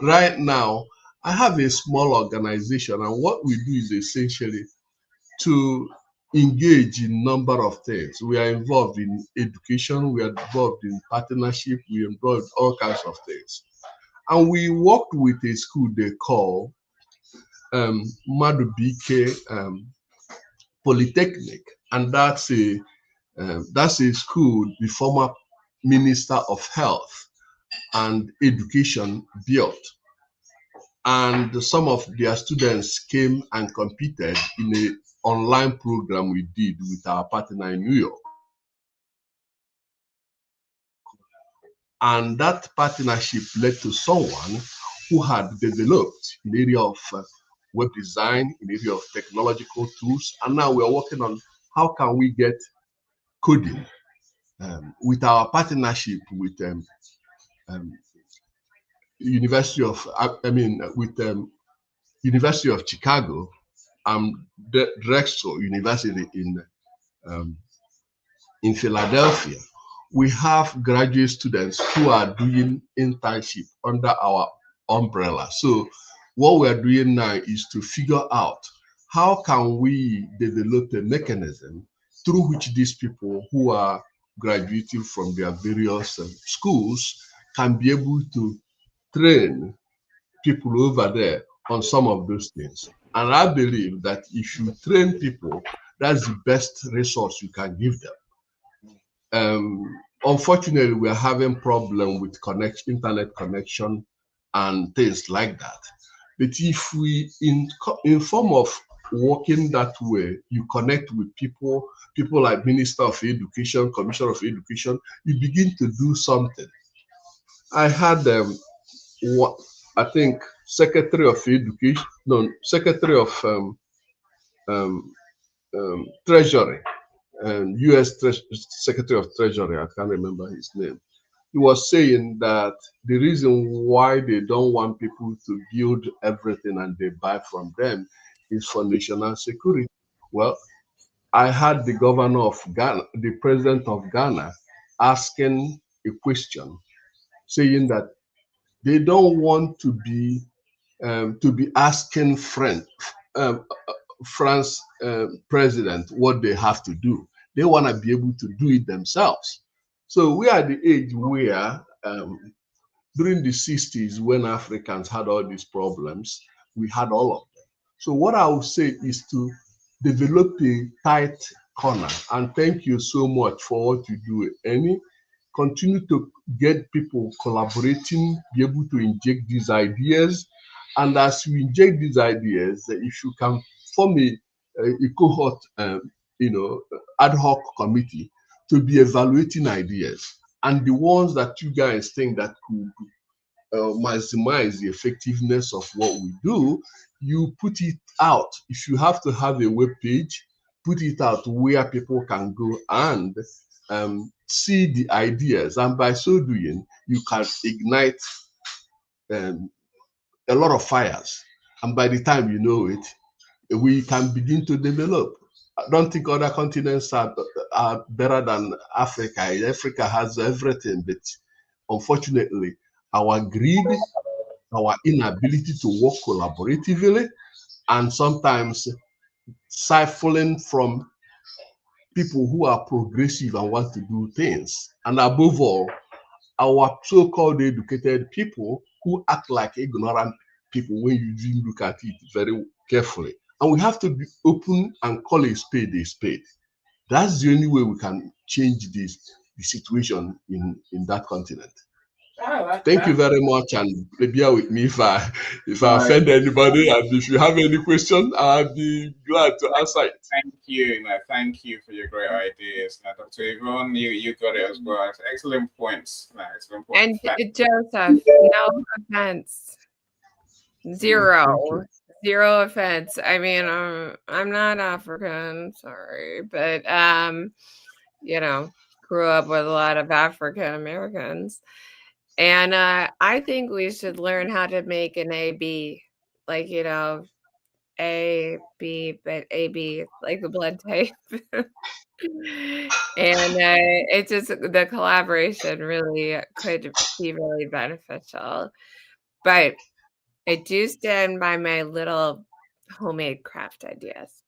right now, I have a small organization, and what we do is essentially to engage in number of things. We are involved in education, we are involved in partnership, we are involved in all kinds of things. And we worked with a school they call Madubike Polytechnic, and that's a school the former Minister of Health and Education built. And some of their students came and competed in a online program we did with our partner in New York. And that partnership led to someone who had developed in the area of web design, in the area of technological tools. And now we're working on how can we get coding with our partnership with University of, University of Chicago and Drexel University in Philadelphia. We have graduate students who are doing internship under our umbrella. So what we're doing now is to figure out how can we develop a mechanism through which these people who are graduating from their various schools can be able to train people over there on some of those things. And I believe that if you train people, that's the best resource you can give them. Unfortunately, we are having problem with internet connection and things like that. But if we, in form of working that way, you connect with people like Minister of Education, Commissioner of Education, you begin to do something. I had what I think Secretary of Education, no, Secretary of Treasury, U.S. Secretary of Treasury, I can't remember his name. He was saying that the reason why they don't want people to build everything and they buy from them is for national security. Well, I had the governor of Ghana, the president of Ghana, asking a question, saying that they don't want to be asking France president what they have to do. They want to be able to do it themselves. So we are at the age where during the 60s, when Africans had all these problems, we had all of them. So what I would say is to develop a tight corner. And thank you so much for what you do, Annie. Continue to get people collaborating, be able to inject these ideas. And as you inject these ideas, if you can form a cohort, ad hoc committee to be evaluating ideas, and the ones that you guys think that could maximize the effectiveness of what we do, you put it out. If you have to have a web page, put it out where people can go and see the ideas, and by so doing, you can ignite a lot of fires. And by the time you know it, we can begin to develop. I don't think other continents are better than Africa. Africa has everything, but unfortunately, our greed, our inability to work collaboratively, and sometimes siphoning from people who are progressive and want to do things. And above all, our so-called educated people who act like ignorant people when you do look at it very carefully. And we have to be open and call a spade a spade. That's the only way we can change the situation in that continent. Thank you very much, and bear with me if I offend anybody. And if you have any question, I'll be glad to answer it. Thank you, thank you for your great ideas. Dr. Yvonne, you got it as well. Excellent points. Excellent points. And Joseph, no offense. Zero offense. I mean, I'm not African, sorry, but grew up with a lot of African Americans. And I think we should learn how to make an A-B, like, A, B, but A-B, like the blood type. And it just, the collaboration really could be really beneficial. But I do stand by my little homemade craft ideas.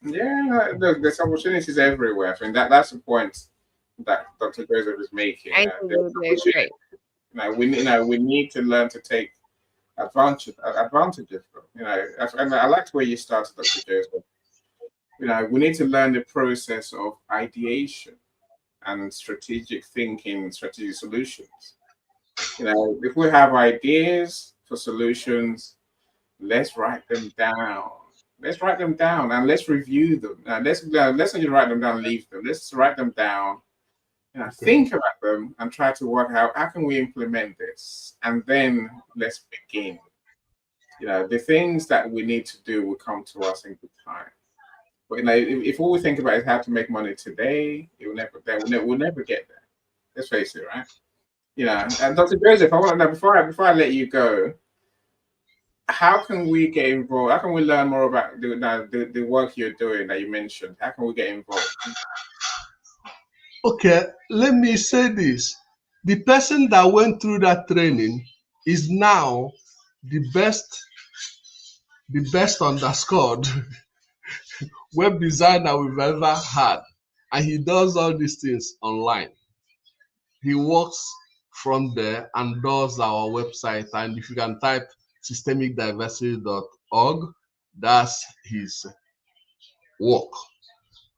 Yeah, there's opportunities everywhere. I think that's the point that Dr. Joseph is making. Great. We need to learn to take advantage of them. And I liked where you started, Dr. Joseph. We need to learn the process of ideation and strategic thinking, strategic solutions. If we have ideas for solutions, let's write them down. Let's write them down and let's review them. Let's not just write them down and leave them. Let's write them down. Think about them and try to work out how can we implement this, and then let's begin. The things that we need to do will come to us in good time. But if all we think about is how to make money today, we'll never get there. Let's face it, right? And Dr. Joseph, I want to know before I let you go, how can we get involved? How can we learn more about the work you're doing that you mentioned? How can we get involved? Okay, let me say this. The person that went through that training is now the best underscored web designer we've ever had. And he does all these things online. He works from there and does our website. And if you can type systemicdiversity.org, that's his work.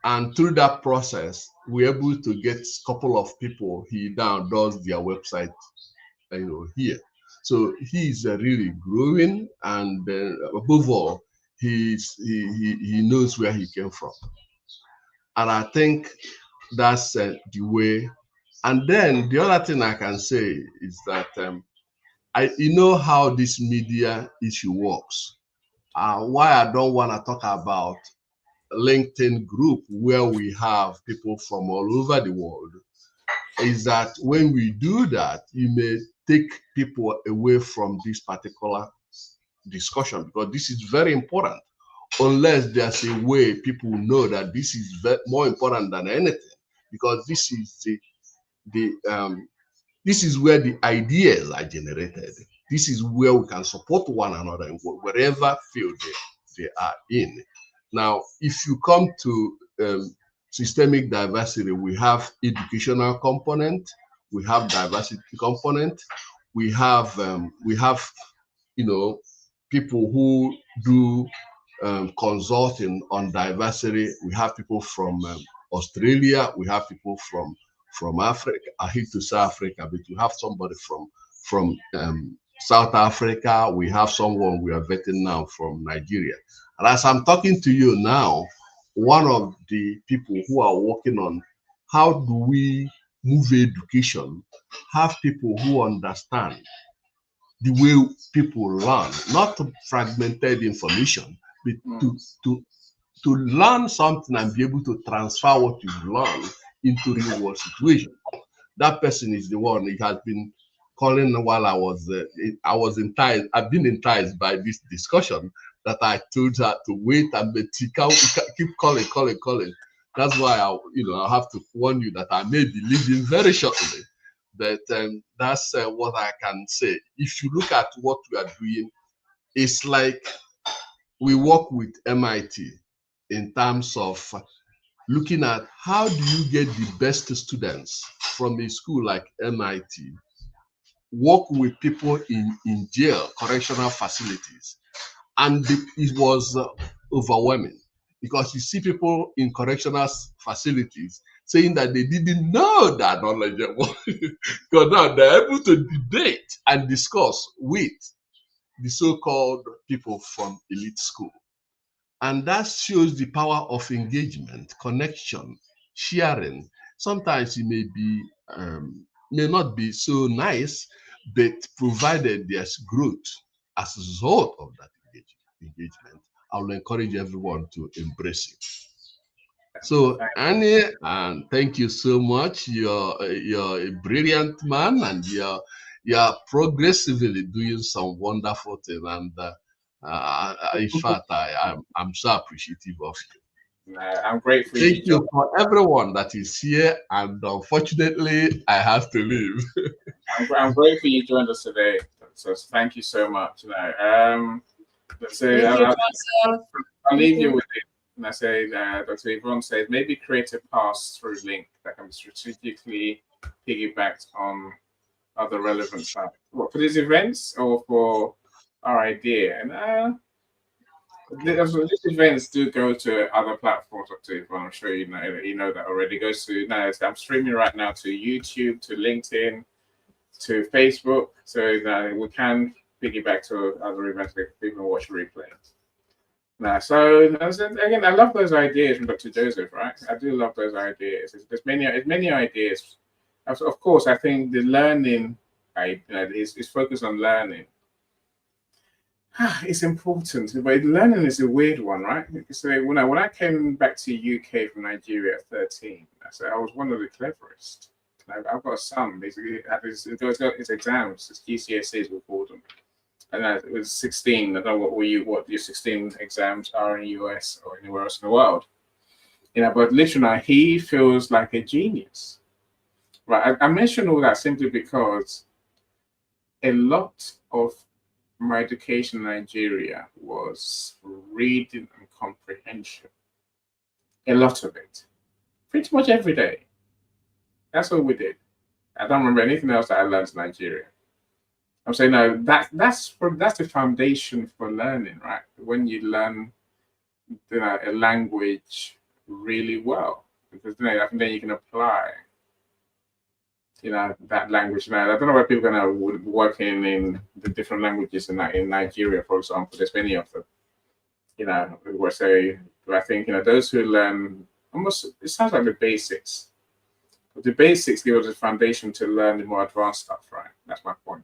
And through that process, we're able to get a couple of people. He now does their website, here. So he's really growing, and above all, he knows where he came from. And I think that's the way. And then the other thing I can say is that you know how this media issue works. Why I don't want to talk about LinkedIn group where we have people from all over the world is that when we do that, you may take people away from this particular discussion, because this is very important. Unless there's a way people know that this is more important than anything, because this is this is where the ideas are generated. This is where we can support one another in whatever field they are in. Now, if you come to systemic diversity, we have educational component, we have diversity component, we have people who do consulting on diversity. We have people from Australia, we have people from Africa. I hate to say Africa, but we have somebody from South Africa. We have someone we are vetting now from Nigeria. And as I'm talking to you now, one of the people who are working on how do we move education, have people who understand the way people learn, not fragmented information, but to learn something and be able to transfer what you've learned into real world situation. That person is the one. It has been calling while I was enticed. I've been enticed by this discussion that I told her to wait and keep calling. That's why I have to warn you that I may be leaving very shortly. But that's what I can say. If you look at what we are doing, it's like we work with MIT in terms of looking at how do you get the best students from a school like MIT, work with people in jail, correctional facilities. And it was overwhelming, because you see people in correctional facilities saying that they didn't know that knowledgeable. Because now they're able to debate and discuss with the so-called people from elite school. And that shows the power of engagement, connection, sharing. Sometimes it may not be so nice, but provided there's growth as a result of that engagement, I will encourage everyone to embrace it. So Annie, and thank you so much. You're a brilliant man, and you're progressively doing some wonderful things. And in fact, I'm so appreciative of you. I'm grateful. Thank you for everyone that is here, and unfortunately, I have to leave. I'm grateful you joined us today, So thank you so much. So Thank you, Joseph. I'll leave you with it. And I say that Dr. Yvonne says maybe create a pass-through link that can be strategically piggybacked on other relevant sites. What, for these events or for our idea? And these events do go to other platforms. Dr. Yvonne, I'm sure you know that already. It goes to I'm streaming right now to YouTube, to LinkedIn, to Facebook, so that we can piggyback to other events that people can watch replay. Now, so again, I love those ideas from Dr. Joseph, right? I do love those ideas. There's many ideas. Of course, I think the learning is focused on learning. It's important, but learning is a weird one, right? So when I came back to UK from Nigeria at 13, I was one of the cleverest. I've got a son, basically, his exams, his GCSEs, we called them. And it was 16. I don't know what your 16 exams are in the US or anywhere else in the world. But literally, he feels like a genius. Right? I mention all that simply because a lot of my education in Nigeria was reading and comprehension. A lot of it. Pretty much every day. That's what we did. I don't remember anything else that I learned in Nigeria. I'm saying no, that's the foundation for learning, right? When you learn a language really well, because then you can apply that language. Now I don't know where people are going to work in the different languages in Nigeria, for example. There's many of them. I think those who learn almost, it sounds like the basics. But the basics give us a foundation to learn the more advanced stuff, right? That's my point.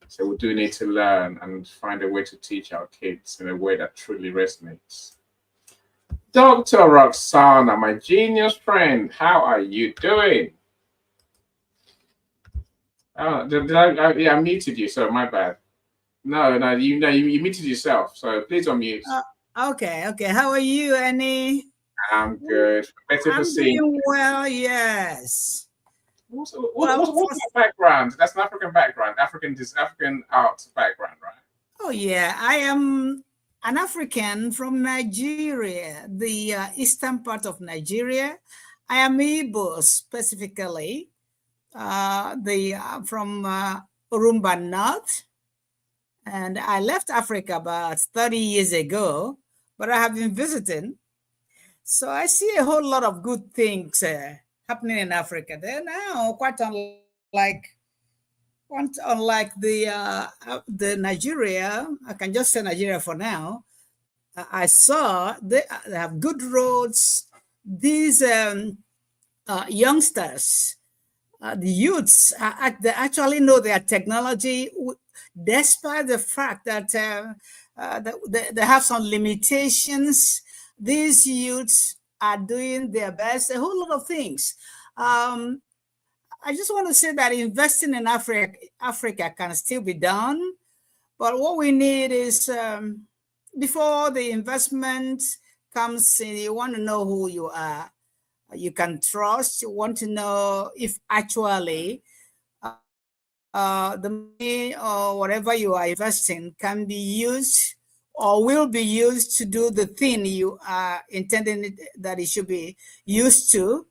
So we do need to learn and find a way to teach our kids in a way that truly resonates. Dr. Roxana, my genius friend, how are you doing? Oh, I muted you, so my bad. No, you muted yourself, so please unmute. Okay. How are you, Annie? I'm good. Better I'm to see. doing well, yes. What's that background? That's an African background, African art background, right? Oh yeah, I am an African from Nigeria, the eastern part of Nigeria. I am Igbo specifically, from Urumba North, and I left Africa about 30 years ago, but I have been visiting, so I see a whole lot of good things happening in Africa. They're now quite unlike the Nigeria. I can just say Nigeria for now. I saw they have good roads. These youngsters, the youths, they actually know their technology, despite the fact that they have some limitations. These youths are doing their best, a whole lot of things. I just want to say that investing in Africa can still be done, but what we need is, before the investment comes in, you want to know who you are. You can trust. You want to know if actually the money or whatever you are investing can be used or will be used to do the thing you are intending that it should be used to.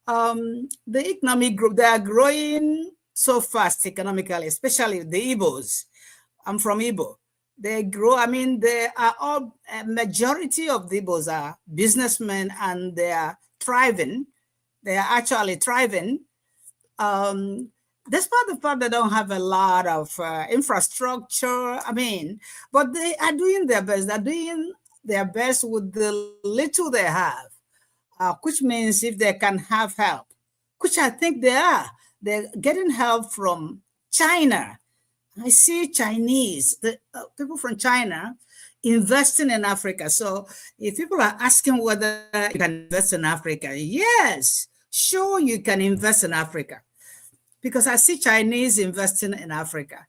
The economic group, they are growing so fast economically, especially the Igbos. I'm from Igbo. They grow. I mean, they are all, a majority of the Igbos are businessmen and they are thriving. They are actually thriving. Despite the fact they don't have a lot of infrastructure, but they are doing their best. They're doing their best with the little they have, which means if they can have help, which I think they are, they're getting help from China. I see Chinese, people from China investing in Africa. So if people are asking whether you can invest in Africa, yes, sure you can invest in Africa. Because I see Chinese investing in Africa.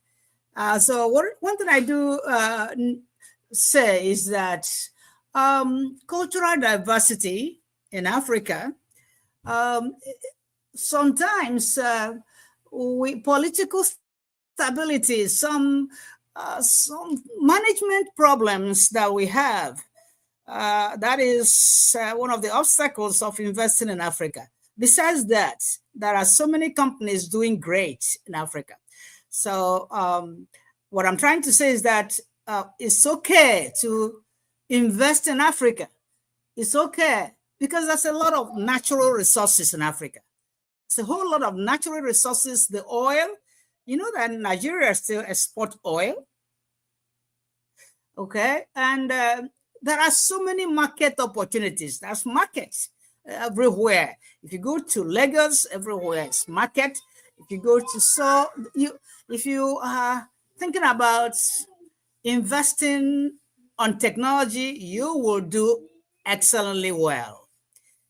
So one thing I do say is that cultural diversity in Africa, sometimes political stability, some management problems that we have. That is one of the obstacles of investing in Africa. Besides that, there are so many companies doing great in Africa. So what I'm trying to say is that it's okay to invest in Africa. It's okay because there's a lot of natural resources in Africa. It's a whole lot of natural resources, the oil. You know that Nigeria still export oil. Okay. And there are so many market opportunities. There's markets everywhere. If you go to Lagos, everywhere is market. If you go to if you are thinking about investing on technology, you will do excellently well.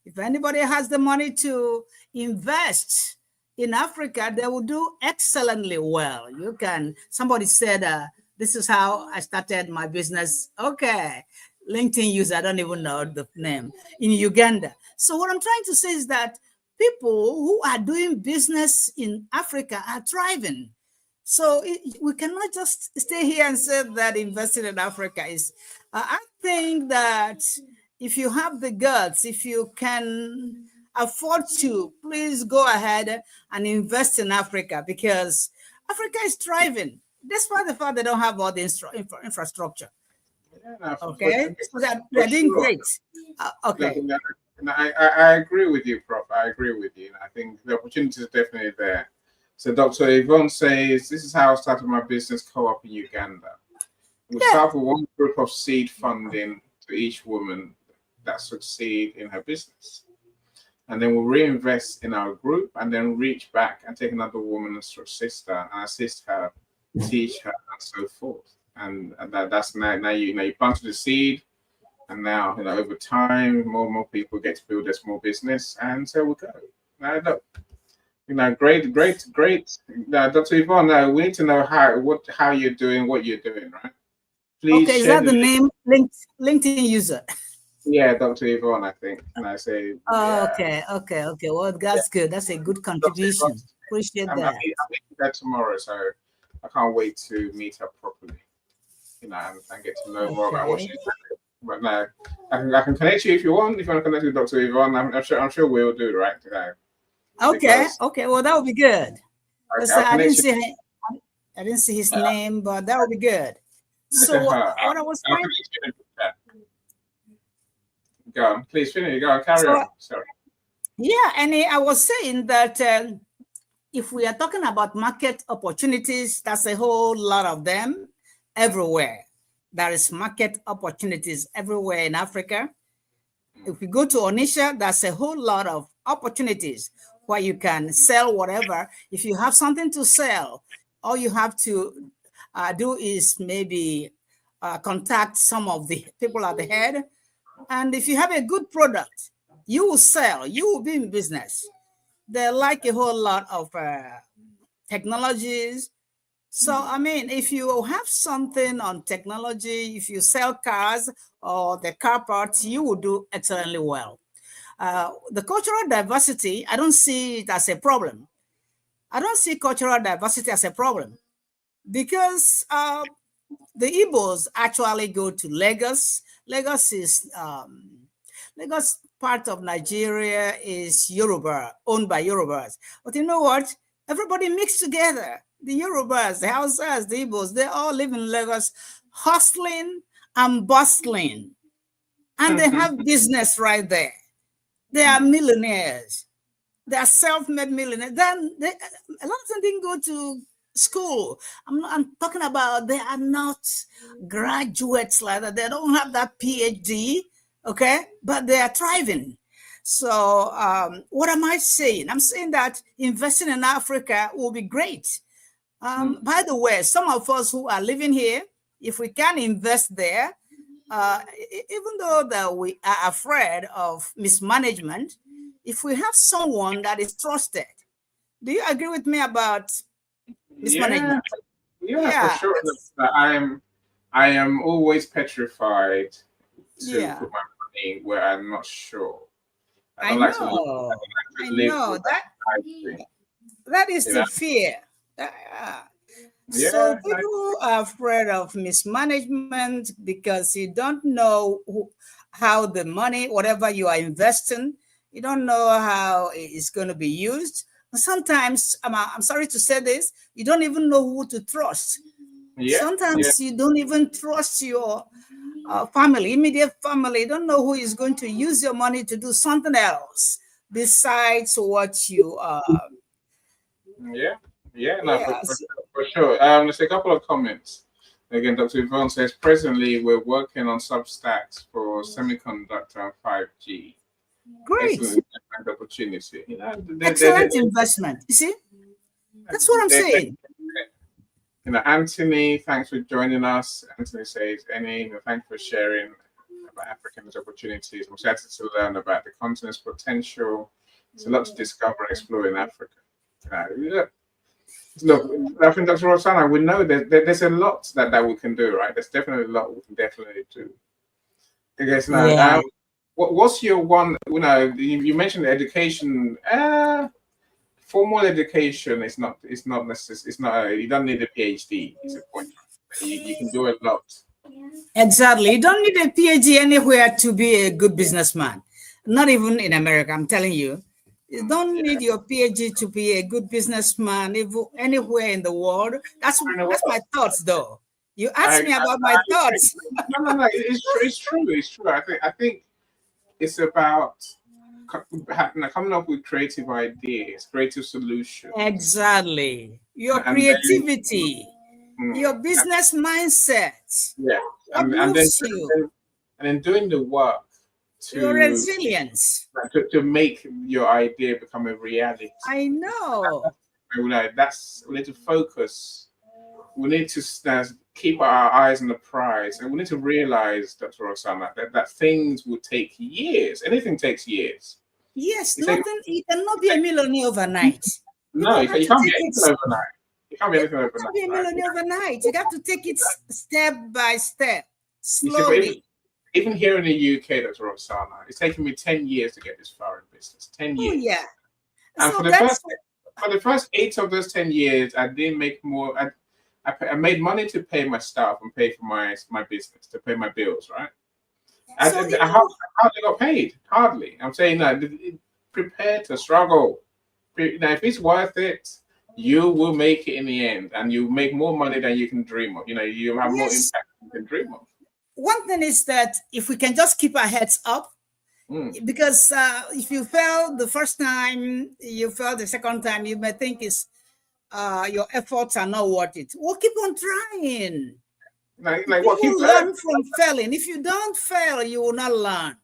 If anybody has the money to invest in Africa, they will do excellently well. You can, somebody said, this is how I started my business. Okay. LinkedIn user, I don't even know the name, in Uganda. So what I'm trying to say is that people who are doing business in Africa are thriving. So we cannot just stay here and say that investing in Africa is, I think that if you have the guts, if you can afford to, please go ahead and invest in Africa, because Africa is thriving, despite the fact they don't have all the infrastructure. Yeah, okay, so they're doing great. Okay. I agree with you, Prof. I agree with you. I think the opportunity is definitely there. So Dr. Yvonne says, this is how I started my business co-op in Uganda. We start with one group of seed funding to each woman that succeed in her business. And then we'll reinvest in our group and then reach back and take another woman and sister and assist her, teach her, and so forth. And that's now you plant the seed, and now over time more and more people get to build a small business, and so we go. Great. Dr. Yvonne, we need to know how you're doing, what you're doing, right? Please. Okay, is that the name? LinkedIn user. Yeah, Dr. Yvonne, I think. And I say. Oh, yeah. Okay. Well, that's good. That's a good contribution. Appreciate that. I'll meet her tomorrow, so I can't wait to meet her properly. And get to know more about what she's doing. But no, I can connect you if you want. If you want to connect with Dr. Yvonne, I'm sure we'll do, right? Okay. Well, that would be good. Okay, I didn't see his name, but that would be good. So what I was trying. Go on, please finish. Go on, carry on. Sorry. Yeah, and I was saying that if we are talking about market opportunities, that's a whole lot of them everywhere. There is market opportunities everywhere in Africa. If we go to Onitsha, that's a whole lot of opportunities where you can sell whatever. If you have something to sell, all you have to do is maybe contact some of the people at the head. And if you have a good product, you will sell, you will be in business. They like a whole lot of technologies. So, I mean, if you have something on technology, if you sell cars or the car parts, you will do excellently well. The cultural diversity, I don't see it as a problem. I don't see cultural diversity as a problem because the Igbos actually go to Lagos. Lagos is Lagos part of Nigeria is Yoruba, owned by Yorubas. But you know what? Everybody mixed together. The Yorubas, the Hausas, the Igbos, they all live in Lagos, hustling and bustling. And they have business right there. They are millionaires. They are self-made millionaires. Then a lot of them didn't go to school. I'm talking about they are not graduates like that. They don't have that PhD, okay? But they are thriving. So what am I saying? I'm saying that investing in Africa will be great. By the way, some of us who are living here, if we can invest there, even though that we are afraid of mismanagement, if we have someone that is trusted, do you agree with me about mismanagement? Yeah, for sure. I am always petrified to put my money where I'm not sure. I know that is the fear. So Yeah, people are afraid of mismanagement because you don't know how the money, whatever you are investing, you don't know how it's going to be used. Sometimes, I'm sorry to say this, you don't even know who to trust. yeah, yeah. Sometimes you don't even trust your family, immediate family. You don't know who is going to use your money to do something else besides what you Yeah, yeah, no, yes. for sure. There's a couple of comments. Again, Dr. Yvonne says, presently we're working on substacks for semiconductor and 5G. Great. Excellent investment opportunity. You know, Excellent investment. You see, that's what I'm saying. you know, Anthony, thanks for joining us. Anthony says, thanks for sharing about Africans' opportunities. I'm excited to learn about the continent's potential. There's a lot to discover and explore in Africa. Look, I think Dr. Rosanna, we know that there's a lot that we can do, right? There's definitely a lot we can definitely do. I guess now, Yeah. what's your one? You know, you mentioned education. Formal education is not. It's not necessary. It's not. You don't need a PhD. It's a point. You can do a lot. Exactly. You don't need a PhD anywhere to be a good businessman. Not even in America, I'm telling you. You don't need your PhD to be a good businessman anywhere in the world. That's my thoughts, though. You asked me about my thoughts. No. It's true. It's true. I think it's about coming up with creative ideas, creative solutions. Exactly. Your creativity, your business mindset. Yeah. What moves you? And then doing the work Your resilience. To make your idea become a reality. I know. We need to focus. We need to keep our eyes on the prize, and we need to realize, Dr. Rosanna, that things will take years. Anything takes years. Yes, you cannot be a millionaire overnight. No, you can't be anything overnight. You can't be anything overnight. You can't be a millionaire overnight. You have to take it step by step, slowly. Even here in the UK, Dr. Rosanna, it's taken me 10 years to get this far in business. 10 years. Oh, yeah. And so for the first 8 of those 10 years, I didn't make more. I made money to pay my staff and pay for my business, to pay my bills, right? I hardly got paid. Hardly. I'm saying that prepare to struggle. Now, if it's worth it, you will make it in the end, and you make more money than you can dream of. You know, you have more impact than you can dream of. One thing is that if we can just keep our heads up, because if you fail the first time, you fail the second time, you may think your efforts are not worth it. Well, keep on trying. Keep learn from failing. If you don't fail, you will not learn.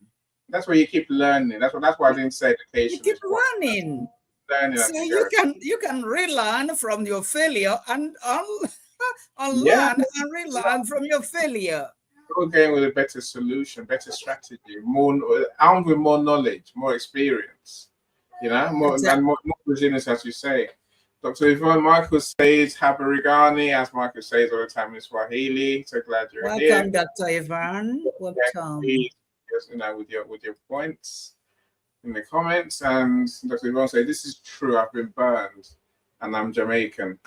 That's why you keep learning. That's why I didn't say education. You keep learning. So you can relearn from your failure and unlearn and relearn from your failure. Again, with a better solution, better strategy, armed with more knowledge, more experience, more resilience, as you say. Dr. Yvonne, Michael says Habarigani, as Michael says all the time in Swahili. So glad you're here. Welcome, Dr. Yvonne. Welcome. With your points in the comments, and Dr. Yvonne says this is true. I've been burned, and I'm Jamaican.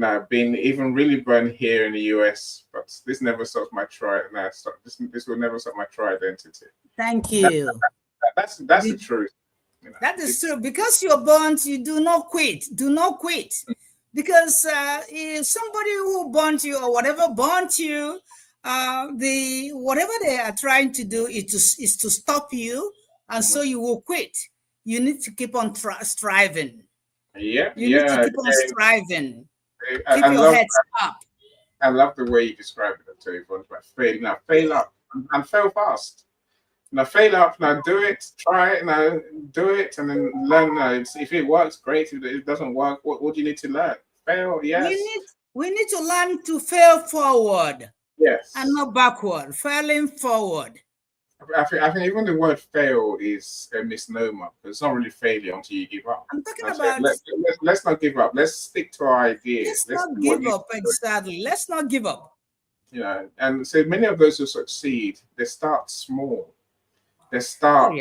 I've been even really burned here in the US, but this never stops my this will never stop my true identity. Thank you. That's the truth. That is true. Because you're burnt, you do not quit. Do not quit. Because if somebody who burnt you or whatever burnt you, whatever they are trying to do is to stop you, and so you will quit. You need to keep on striving. Yeah. You need to keep on striving. Keep your heads up. I love the way you describe it, Dr. Yvonne. Fail up and fail fast. Now fail up. Now do it. Try it. Now do it, and then learn. If it works, great. If it doesn't work, what do you need to learn? Fail. Yes. We need to learn to fail forward. Yes. And not backward. Failing forward. I think even the word fail is a misnomer, because it's not really failure until you give up. I'm talking about let's not give up. Let's stick to our ideas. Let's not give up. Exactly. Let's not give up. And so many of those who succeed, they start small. They start.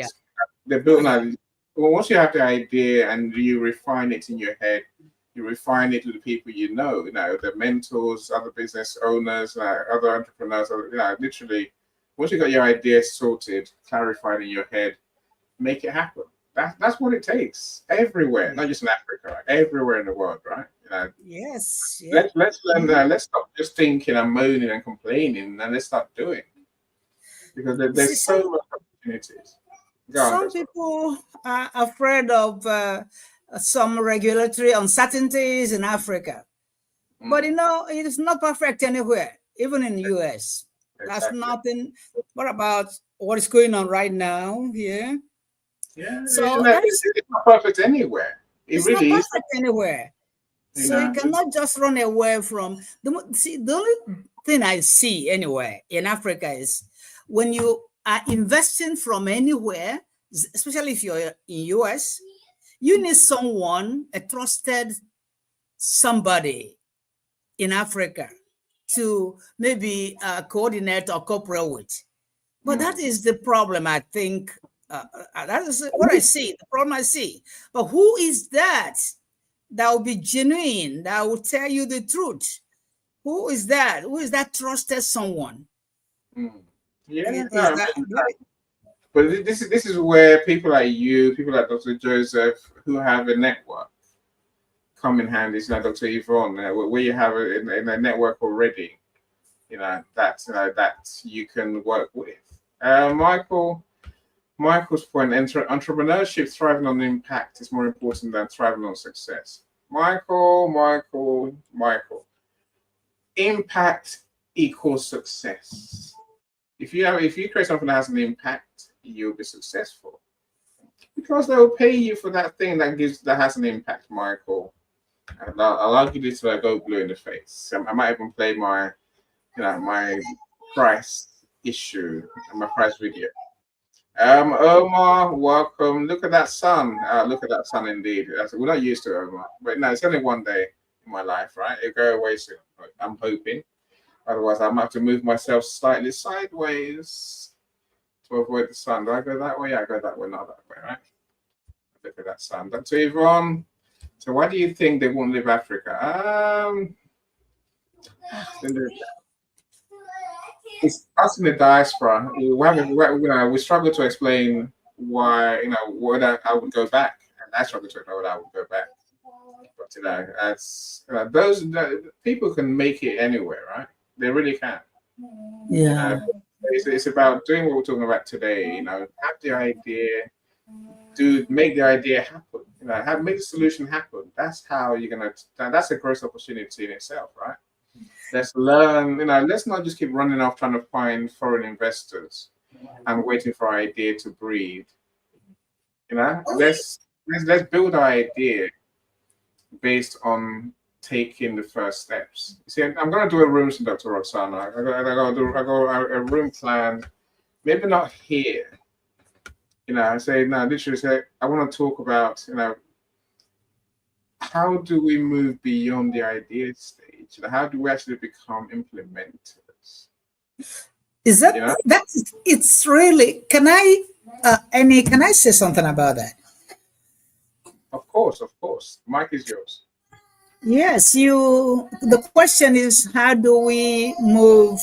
They build. Well, once you have the idea and you refine it in your head, You refine it to the people you know, the mentors, other business owners, other entrepreneurs. Literally, once you got your ideas sorted, clarified in your head, make it happen. That's what it takes everywhere, not just in Africa, right? Everywhere in the world, right? Yes. Yeah. Let's learn that. Let's stop just thinking and moaning and complaining, and let's start doing. Because there's so much opportunities. Some people are afraid of some regulatory uncertainties in Africa. But it is not perfect anywhere, even in the US. That's nothing. What about what is going on right now here? Yeah, so it's not perfect anywhere. It's really not perfect anywhere. So you cannot just run away from the only thing I see anywhere in Africa is when you are investing from anywhere, especially if you're in US, you need someone, a trusted somebody in Africa to maybe coordinate or cooperate with. But that is the problem, I think. That is what I see, the problem I see. But who is that will be genuine, that will tell you the truth? Who is that? Who is that trusted someone? Yeah, but this is where people like you, people like Dr. Joseph, who have a network, come in handy. It's like Dr. Yvonne, where you have a network already, that you can work with. Michael's point: entrepreneurship thriving on impact is more important than thriving on success. Michael. Impact equals success. If you create something that has an impact, you'll be successful because they will pay you for that thing that has an impact, Michael. And I'll argue this till I go blue in the face. I might even play my price issue and my price video. Omar, welcome. Look at that sun. Look at that sun indeed. We're not used to it, Omar, but no, it's only one day in my life, right? It'll go away soon. I'm hoping. Otherwise, I might have to move myself slightly sideways to avoid the sun. Do I go that way? Yeah, I go that way, not that way, right? Look at that sun. Dr. Yvonne, so why do you think they won't leave Africa? It's us in the diaspora. We struggle to explain why, whether I would go back, and I struggle to explain whether I would go back. But those people can make it anywhere, right? They really can. Yeah. It's about doing what we're talking about today. Have the idea, make the idea happen. Make the solution happen. That's how you're gonna. That's a growth opportunity in itself, right? Let's learn. Let's not just keep running off trying to find foreign investors and waiting for our idea to breathe. Let's build our idea based on taking the first steps. See, I'm going to do a room, Dr. Roxana. I got a room plan. Maybe not here. I say no. Literally, say I want to talk about how do we move beyond the idea stage? How do we actually become implementers? Is that it's really? Can I, Annie? Can I say something about that? Of course. Mic is yours. Yes, the question is, how do we move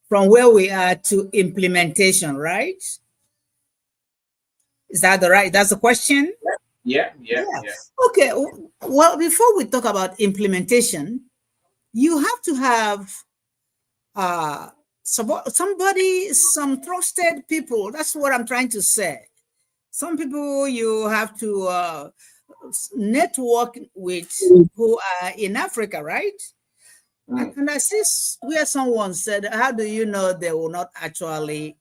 from where we are to implementation, right? Is that that's the question? Yeah. Okay, well, before we talk about implementation, you have to have some trusted people. That's what I'm trying to say. Some people you have to network with who are in Africa, right? And I see where someone said, how do you know they will not actually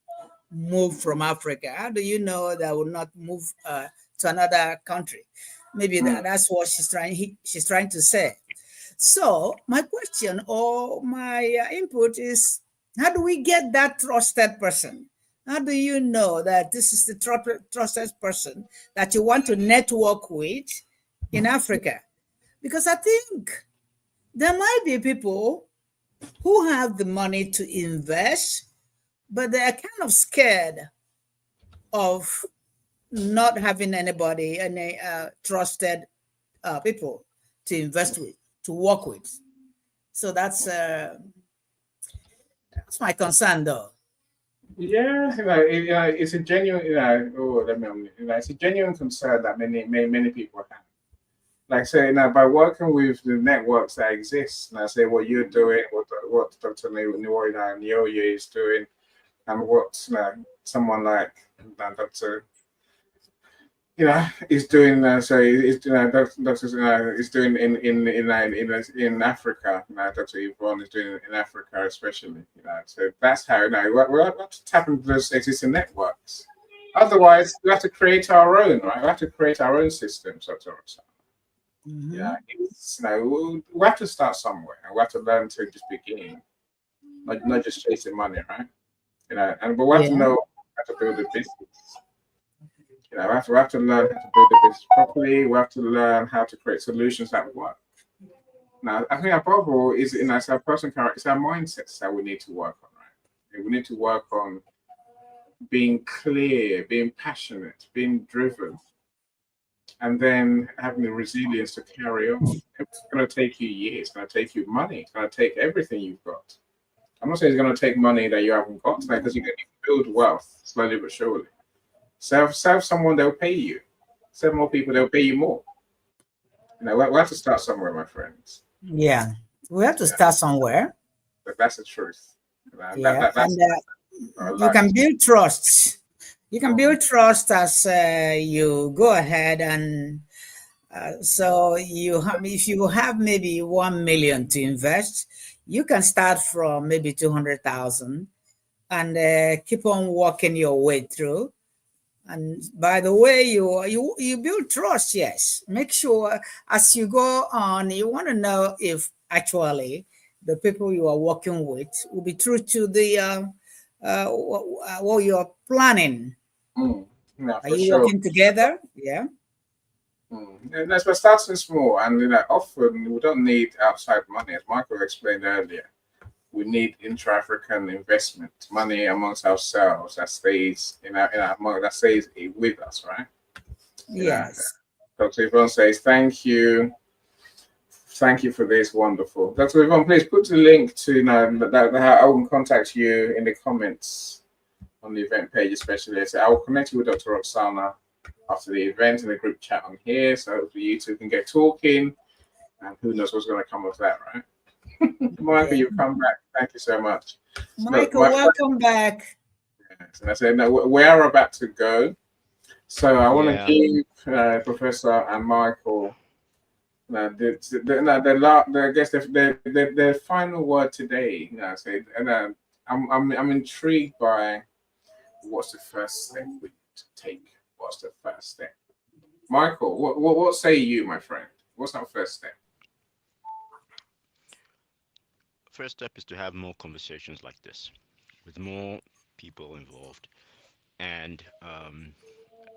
move from Africa? How do you know they will not move to another country? Maybe that's what she's trying to say. So my question or my input is, how do we get that trusted person? How do you know that this is the trusted person that you want to network with in Africa? Because I think there might be people who have the money to invest, but they are kind of scared of not having any trusted people to invest with, to work with. So that's my concern, though. Yeah, it's a genuine, it's a genuine concern that many people have. Like say, by working with the networks that exist, and I say what you're doing, what Dr. Nwoya Nyoye is doing, and what someone like Dr. is doing. So is doing in Africa. Dr. Yvonne is doing in Africa, especially. So that's how we have to tap into those existing networks. Otherwise, we have to create our own, right? We have to create our own systems, Dr. Roxanne. Mm-hmm. Yeah, we have to start somewhere, and we have to learn to just begin, not just chasing money, right? But we have to know how to build a business. We have to learn how to build a business properly. We have to learn how to create solutions that work. Now, I think above all is it's our personal character, it's our mindsets that we need to work on, right? We need to work on being clear, being passionate, being driven, and then having the resilience to carry on. It's going to take you years. It's going to take you money. It's going to take everything you've got. I'm not saying it's going to take money that you haven't got, because you can build wealth slowly but surely. Serve someone, they'll pay you. Serve more people, they'll pay you more. We have to start somewhere, my friends. Yeah, we have to start somewhere. But that's the truth. You can build trust. You can build trust as you go ahead, and so if you have maybe 1 million to invest, you can start from maybe 200,000 and keep on walking your way through. And by the way, you build trust. Yes, make sure as you go on, you want to know if actually the people you are working with will be true to the what you're planning. Are you working together? Yeah. And that's by starting small, and often we don't need outside money, as Michael explained earlier. We need intra-African investment, money amongst ourselves that stays that stays with us, right? Yes. Dr. Yvonne says, "Thank you for this, wonderful." Dr. Yvonne, please put the link to how I can contact you in the comments on the event page, especially. So I will connect you with Dr. Roxana after the event in the group chat on here, so you two can get talking, and who knows what's going to come of that, right? Michael, you've come back. Thank you so much. Michael, welcome back. Yes, and I said, we are about to go. So I want to give Professor and Michael I guess the final word today. I'm intrigued by what's the first step we need to take. What's the first step? Michael, what say you, my friend? What's our first step? First step is to have more conversations like this with more people involved, and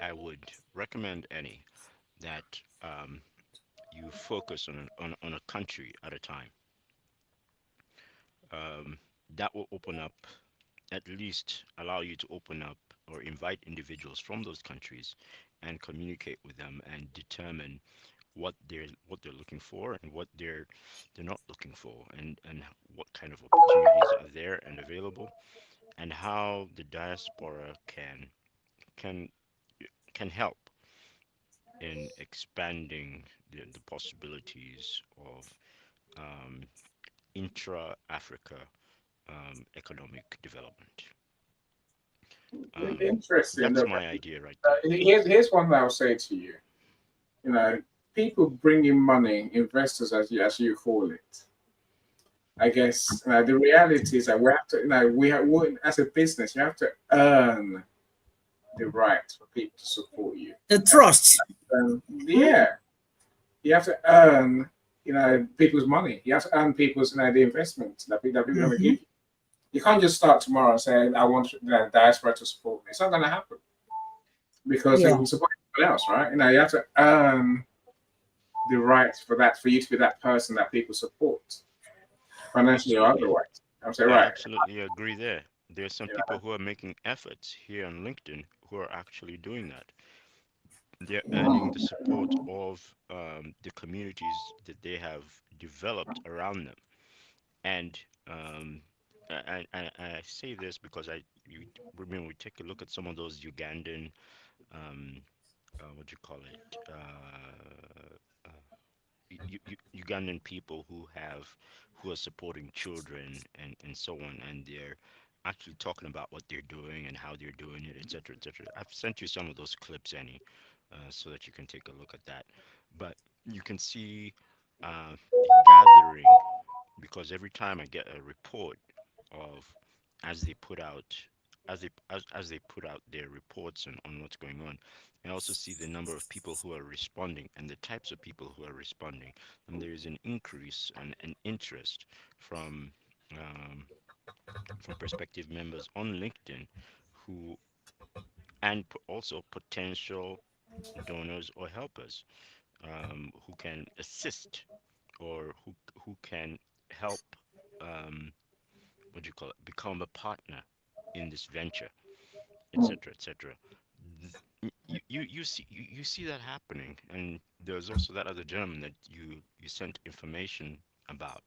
I would recommend that you focus on a country at a time. That will open up, at least allow you to open up or invite individuals from those countries and communicate with them and determine what they're looking for and what they're not looking for, and what kind of opportunities are there and available, and how the diaspora can help in expanding the possibilities of intra-Africa economic development. Interesting. That's my idea right there. Here's one that I'll say to you. People bringing money, investors, as you call it. I guess the reality is that we have to, as a business, you have to earn the right for people to support you. The trust. You have to earn, people's money. You have to earn people's, the investment that people are going to give you. You can't just start tomorrow and say, I want the diaspora to support me. It's not going to happen because they will support everyone else, right? You have to earn the right for you to be that person that people support, financially or otherwise. I'm saying, right? I absolutely agree there. There's some people who are making efforts here on LinkedIn who are actually doing that. they're earning the support of the communities that they have developed around them. And I say this because you remember we take a look at some of those Ugandan, um, what do you call it, Ugandan people who are supporting children and so on, and they're actually talking about what they're doing and how they're doing it, etc., etc. I've sent you some of those clips, Annie, so that you can take a look at that. But you can see the gathering, because every time I get a report of as they put out as they put out their reports on what's going on, I also see the number of people who are responding and the types of people who are responding, and there is an increase and an interest from um, prospective members on LinkedIn who and also potential donors or helpers who can assist or who can help, um, what do you call it, become a partner in this venture, etc., etc. You see that happening, and there's also that other gentleman that you sent information about,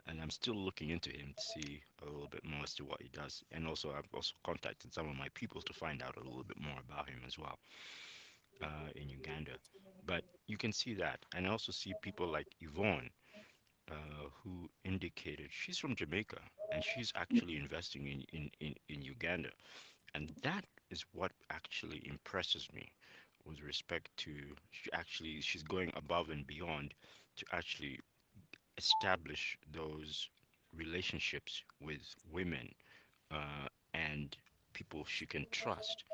and I'm still looking into him to see a little bit more as to what he does, and also I've also contacted some of my people to find out a little bit more about him as well, in Uganda. But you can see that, and I also see people like Yvonne, who indicated she's from Jamaica and she's actually investing in Uganda. And that is what actually impresses me with respect to she's going above and beyond to actually establish those relationships with women, and people she can trust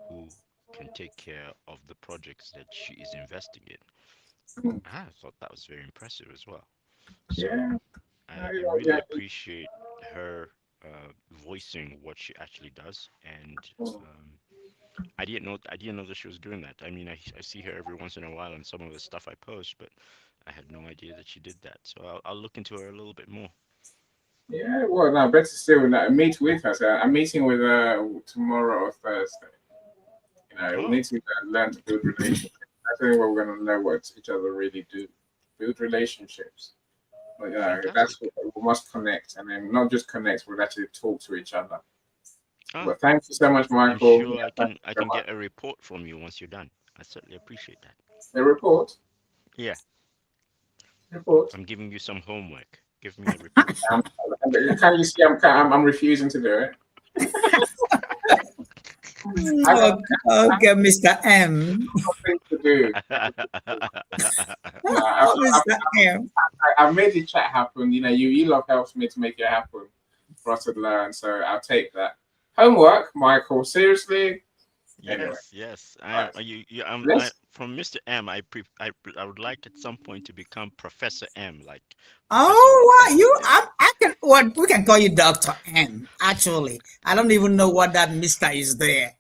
who can take care of the projects that she is investing in. I thought that was very impressive as well. So Yeah. I really appreciate her voicing what she actually does, and I didn't know that she was doing that. I mean, I see her every once in a while on some of the stuff I post, but I had no idea that she did that. So I'll look into her a little bit more. Yeah, well, no, better still, meet with her. So I'm meeting with her tomorrow or Thursday. We Oh, need to learn to build relationships. I think we're going to know what each other really do. Build relationships. But, that's fantastic. what we must connect, and then not just connect, but actually talk to each other. Ah, But thank you so much, I'm Michael. sure Yeah, thank you I so can much. get a report from you once you're done. I certainly appreciate that. The report. Yeah, Report. I'm giving you some homework. Give me a report. Um, can you see I'm refusing to do it? I got, Okay, okay, Mr. M. things to do. Oh, Mr. M. I've made the chat happen. You love helps me to make it happen for us to learn. So I'll take that. Homework, Michael. Seriously. Anyway, Yes, yes. all I right. I Let's. from Mr. M. I would like at some point to become Professor M, like Professor Oh, Roxanne. I can, what, we can call you Dr. M. Actually, I don't even know what that Mr. is there.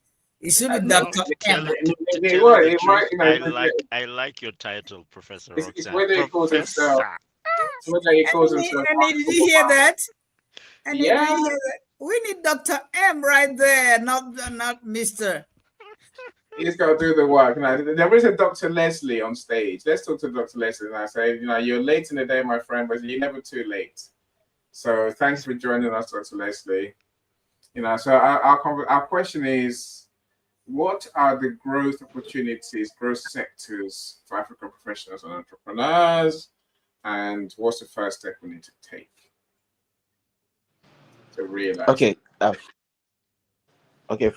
It should be Well, Dr. M. to tell you Well, the it might, truth, I like your title, Professor it's Roxanne. whether he calls himself. Professor. It's whether he calls himself. And did you hear that? And did you Yeah, hear that? We need Dr. M right there, not Mr. he's got to do the work. There is a Dr. Leslie on stage. Let's talk to Dr. Leslie. And I say, you're late in the day, my friend, but you're never too late. So thanks for joining us, Dr. Leslie. So our question is, what are the growth opportunities, growth sectors for African professionals and entrepreneurs? And what's the first step we need to take to realize? Okay. Okay.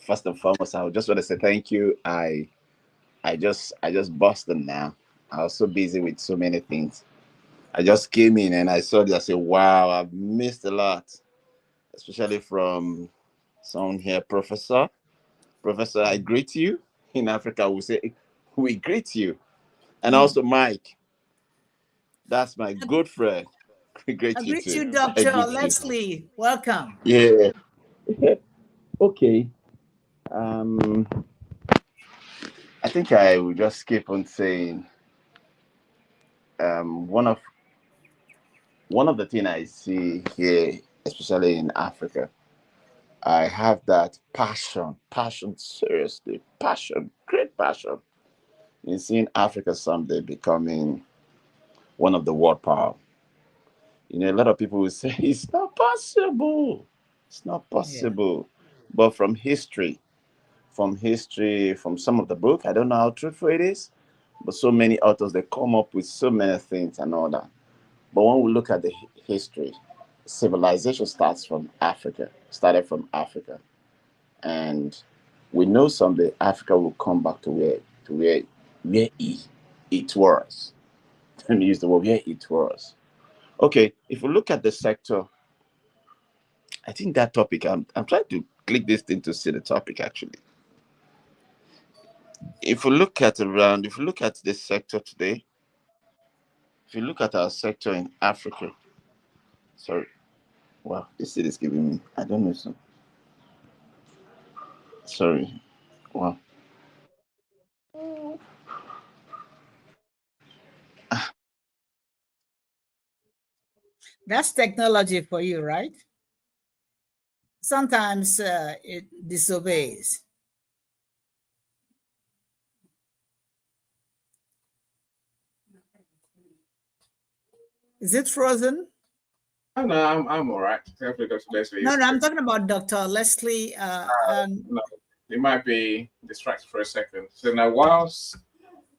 First and foremost, I just want to say thank you. I just busted now. I was so busy with so many things. I just came in and I saw this. I said, "Wow, I've missed a lot, especially from someone here, Professor. Professor, I greet you. In Africa, we say we greet you, and also Mike. That's my good friend. We greet I you greet you, too. Yeah, I Dr. greet you. Leslie. Welcome. Yeah. Okay. Um. I think I will just keep on saying um, one of one of the things I see here, especially in Africa, I have that passion, seriously, passion, great passion. in seeing Africa someday becoming one of the world power. You know, a lot of people will say it's not possible. It's not possible. But from history, from some of the book, I don't know how truthful it is, but so many authors, they come up with so many things and all that. But when we look at the history, civilization started from Africa, and we know someday Africa will come back to where it was. Let me use the word where it was. Okay, if we look at the sector, I think that topic, I'm trying to click this thing to see the topic actually. If we look at this sector today, if you look at our sector in Africa, sorry, wow, this thing is giving me, I don't know, so sorry, wow. That's technology for you, right? Sometimes it disobeys. Is it frozen? Oh, no, I'm all right. Hopefully, Dr. Leslie. No, I'm talking about Dr. Leslie. No, it might be distracted for a second. So now, whilst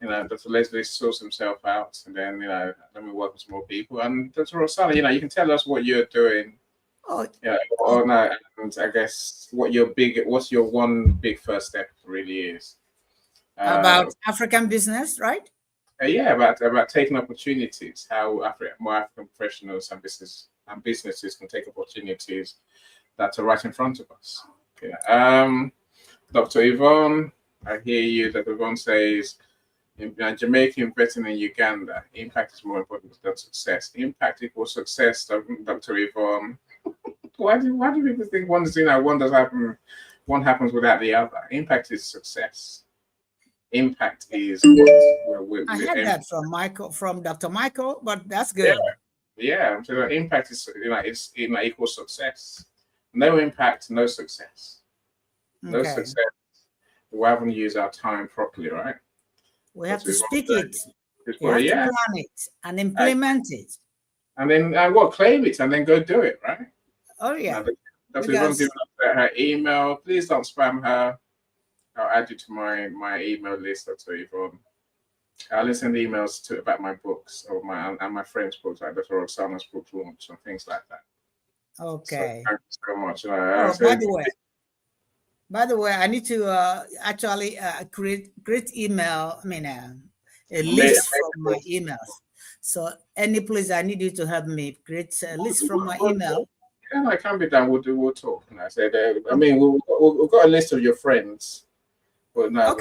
Dr. Leslie sorts himself out, and then let me work with some more people. And Dr. Rosanna, you can tell us what you're doing. And I guess what's your one big first step really is about African business, right? About taking opportunities. How more African professionals and businesses can take opportunities that are right in front of us. Dr. Yvonne, I hear you. Dr. Yvonne says, Jamaica investing in Uganda, impact is more important than success. Impact equals success, Dr. Yvonne. Why do people think one does happen, one happens without the other? Impact is success. Impact is what I had that from Dr. Michael, but that's good. Yeah. So impact is equals success. No impact, no success. No success. We haven't used our time properly, right? We have to speak it. We have to plan it and implement it. And then claim it and then go do it, right? Oh yeah. Dr. Yvonne's giving us her email. Please don't spam her. I'll add you to my email list, Dr. Yvonne. I'll send emails about my books or my friends' books, like Dr. Roxana's book launch and things like that. Okay. So thank you so much. By the way, I need to actually create email. A list from my emails. So any place I need you to help me create a list from my email. Yeah, it can be done. We'll talk. And I said, we've got a list of your friends, but no,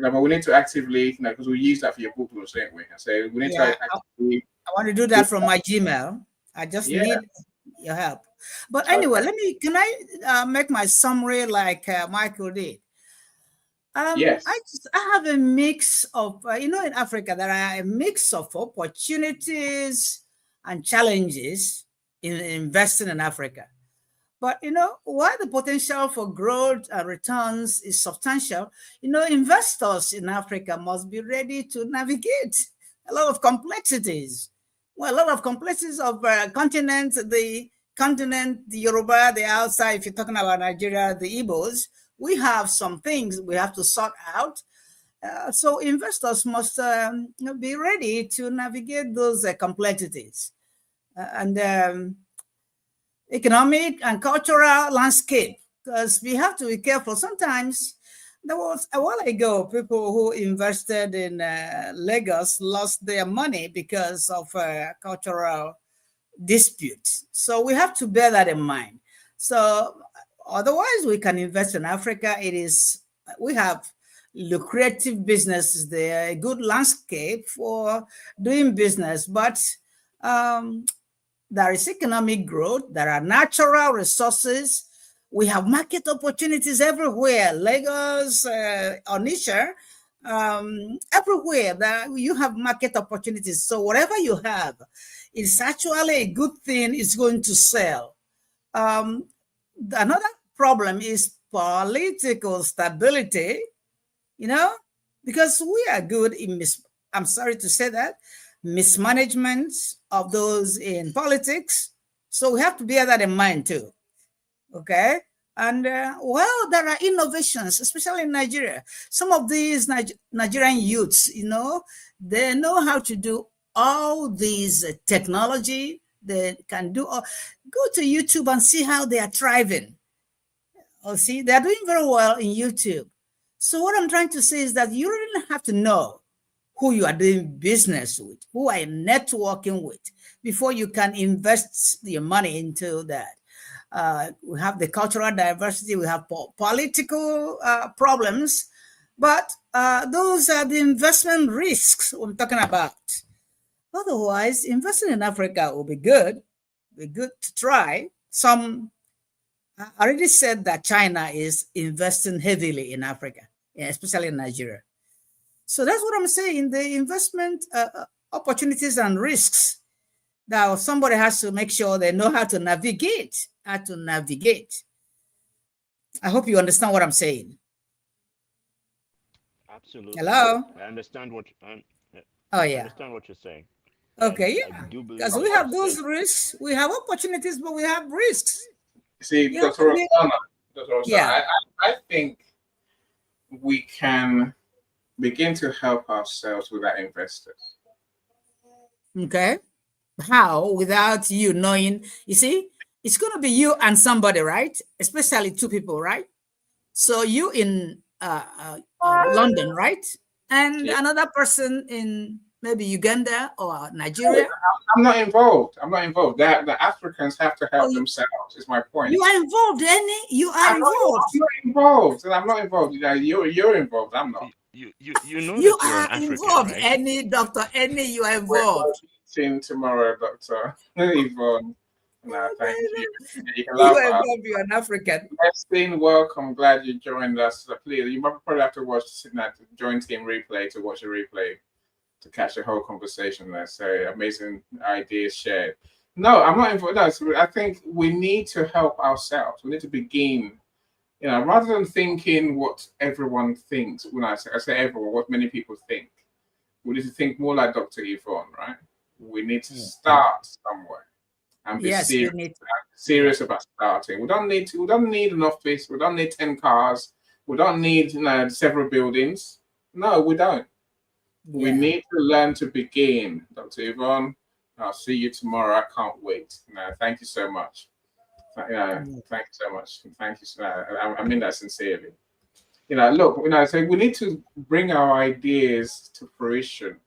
but we need to actively, because we use that for your book launch, don't we? I say we need to actively. I want to do that from my Gmail. I just need your help. But anyway, can I make my summary like Michael did? Yes. I have a mix of, in Africa, there are a mix of opportunities and challenges in investing in Africa. But, while the potential for growth and returns is substantial, investors in Africa must be ready to navigate a lot of complexities. Well, a lot of complexities of continent, the Yoruba, the outside, if you're talking about Nigeria, the Igbos, we have some things we have to sort out. So investors must be ready to navigate those complexities. And economic and cultural landscape, because we have to be careful. Sometimes, there was a while ago, people who invested in Lagos lost their money because of cultural disputes. So we have to bear that in mind. So otherwise, we can invest in Africa. We have lucrative businesses there, a good landscape for doing business, but there is economic growth, there are natural resources, we have market opportunities everywhere, Lagos, Onitsha, everywhere that you have market opportunities. So whatever you have, it's actually a good thing, it's going to sell. Another problem is political stability, because we are good in I'm sorry to say that, mismanagement of those in politics. So we have to bear that in mind too. Okay. And well, there are innovations, especially in Nigeria. Some of these Nigerian youths, they know how to do all these technology. They can do go to YouTube and see how they are thriving. Oh, see, they're doing very well in YouTube. So what I'm trying to say is that you really have to know who you are doing business with, who are you networking with, before you can invest your money into that. We have the cultural diversity, we have political problems, but those are the investment risks I'm talking about. Otherwise, investing in Africa will be good to try. I already said that China is investing heavily in Africa, especially in Nigeria. So that's what I'm saying, the investment opportunities and risks. Now, somebody has to make sure they know how to navigate. I hope you understand what I'm saying. Absolutely. Hello? I understand what Oh, I yeah. understand what you're saying. Okay, I yeah. do believe Because what we you have those said. risks. We have opportunities, but we have risks. See, You Dr. know, Osama, yeah. I think we can begin to help ourselves without investors. Okay. How? Without you knowing. You see, it's going to be you and somebody, right? Especially two people, right? So you in London, right? And Yeah. another person in maybe Uganda or Nigeria. I'm not involved. The Africans have to help themselves, is my point. You are involved, You are involved. I'm not involved. I'm not involved. You're involved. I'm not. You know You that you're an are African, involved, right? Dr. Annie, you are We're involved. meeting tomorrow, Dr. Yvonne. No, thank you. You can You laugh are at us. involved, you're an African. Epstein, welcome. Glad you joined us. So please, you might probably have to watch that join team replay to watch a replay to catch the whole conversation there. So amazing ideas shared. No, I'm not involved. No, so I think we need to help ourselves. We need to begin, rather than thinking what everyone thinks. When I say everyone, what many people think, we need to think more like Dr. Yvonne, right? We need to start somewhere and be serious about starting. We don't need an office. We don't need 10 cars. We don't need several buildings. No, we don't. Yeah. We need to learn to begin. Dr. Yvonne, I'll see you tomorrow. I can't wait. Thank you so much. Thank you so much. Thank you. I mean that sincerely. Look, so we need to bring our ideas to fruition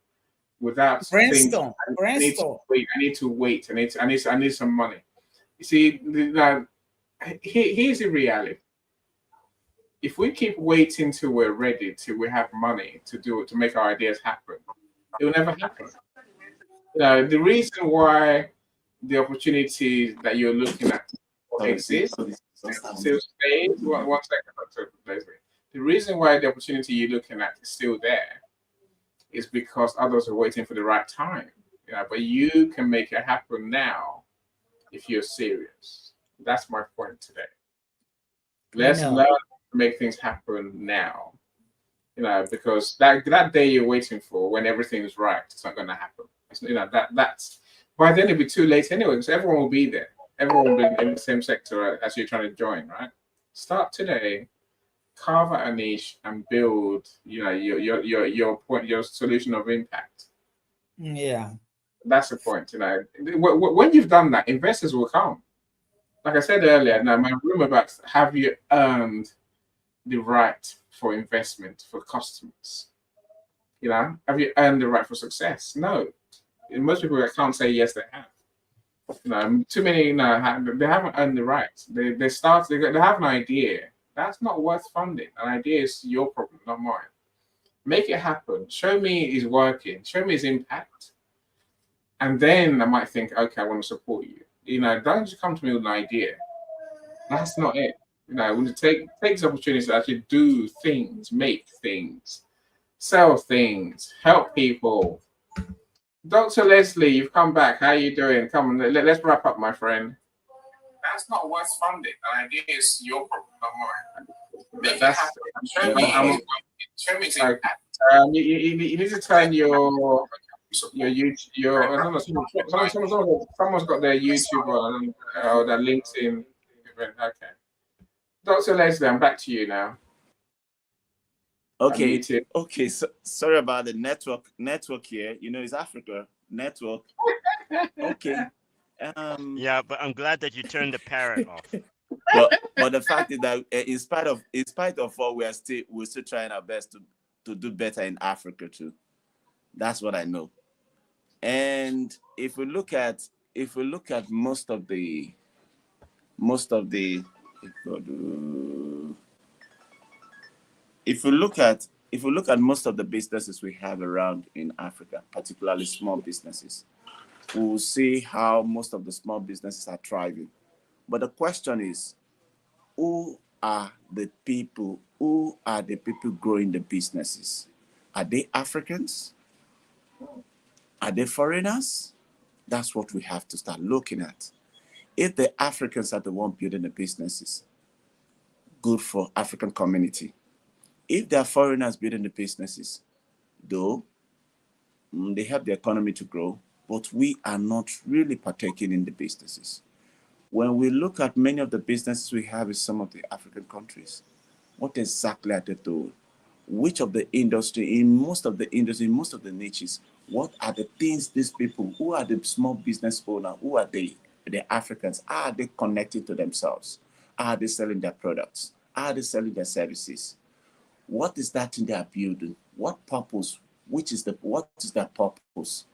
without brainstorm. I need to wait. I need some money. You see, here's the reality. If we keep waiting till we're ready, till we have money to make our ideas happen, it will never happen. The reason why the opportunity that you're looking at exists, still stays. One second, the reason why the opportunity you're looking at is still there is because others are waiting for the right time. But you can make it happen now if you're serious. That's my point today. Let's learn to make things happen now. Because that day you're waiting for, when everything is right, it's not going to happen. That's by then it'll be too late anyway, because everyone will be there. Everyone will be in the same sector as you're trying to join, right? Start today, carve out a niche, and build. Your point, your solution of impact. Yeah, that's the point. When you've done that, investors will come. Like I said earlier, now my room about have you earned the right for investment for customers? Have you earned the right for success? No. Most people that can't say yes, they have. Too many they haven't earned the right. They have an idea. That's not worth funding. An idea is your problem, not mine. Make it happen. Show me it's working. Show me its impact. And then I might think, okay, I want to support you. Don't just come to me with an idea. That's not it. We need to take this opportunity to actually do things, make things, sell things, help people. Dr. Leslie, you've come back. How are you doing? Come on, let's wrap up, my friend. That's not worth funding. An idea is your problem, not mine. Show me its impact. You need to turn your YouTube, your I don't know, someone's got their YouTube on or their LinkedIn event. Okay, Dr. Leslie, I'm back to you now. Okay. Okay. So sorry about the network here. You know, it's Africa network. Okay. Yeah, but I'm glad that you turned the parrot off. But the fact is that in spite of all, we're still trying our best to do better in Africa too. That's what I know. And if we look at most of the if we look at most of the businesses we have around in Africa, particularly small businesses, we will see how most of the small businesses are thriving. But the question is, who are the people growing the businesses? Are they Africans? Are they foreigners? That's what we have to start looking at. If the Africans are the one building the businesses, good for African community. If they are foreigners building the businesses, though, they help the economy to grow, but we are not really partaking in the businesses. When we look at many of the businesses we have in some of the African countries, what exactly are they doing? Which of the industry, in most of the niches, what are the things these people, who are the small business owners, who are they, the Africans, are they connecting to themselves? Are they selling their products? Are they selling their services? What is that thing they are building? What purpose? What is their purpose?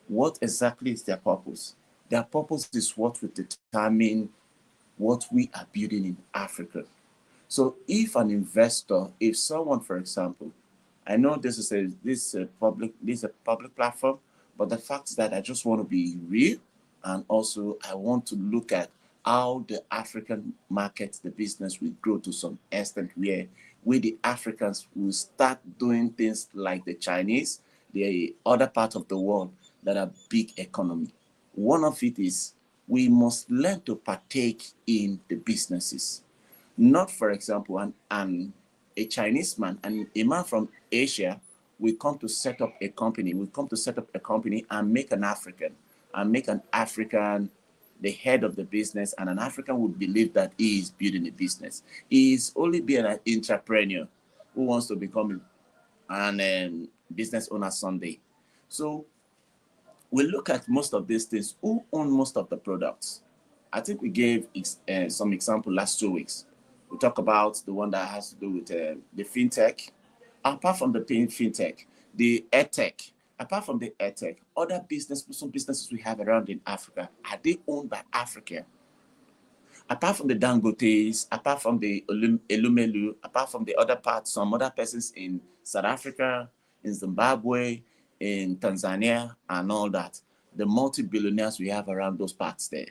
What exactly is their purpose? Their purpose is what will determine what we are building in Africa. So if an investor, if someone, for example, I know this is a public platform, but the fact is that I just want to be real, and also I want to look at how the African market, the business will grow to some extent where the Africans will start doing things like the Chinese, the other part of the world that are big economy. One of it is we must learn to partake in the businesses. Not, for example, a Chinese man and a man from Asia will come to set up a company. And make an African the head of the business, and an African would believe that he is building a business. He is only being an entrepreneur who wants to become an business owner someday. So we look at most of these things. Who own most of the products? I think we gave some example last 2 weeks. We talk about the one that has to do with the fintech. Apart from the fintech, the edtech. Apart from the edtech, some businesses we have around in Africa, are they owned by Africa? Apart from the Dangotes, apart from the Elumelu, apart from the other parts, some other persons in South Africa, in Zimbabwe, in Tanzania, and all that, the multi-billionaires we have around those parts there,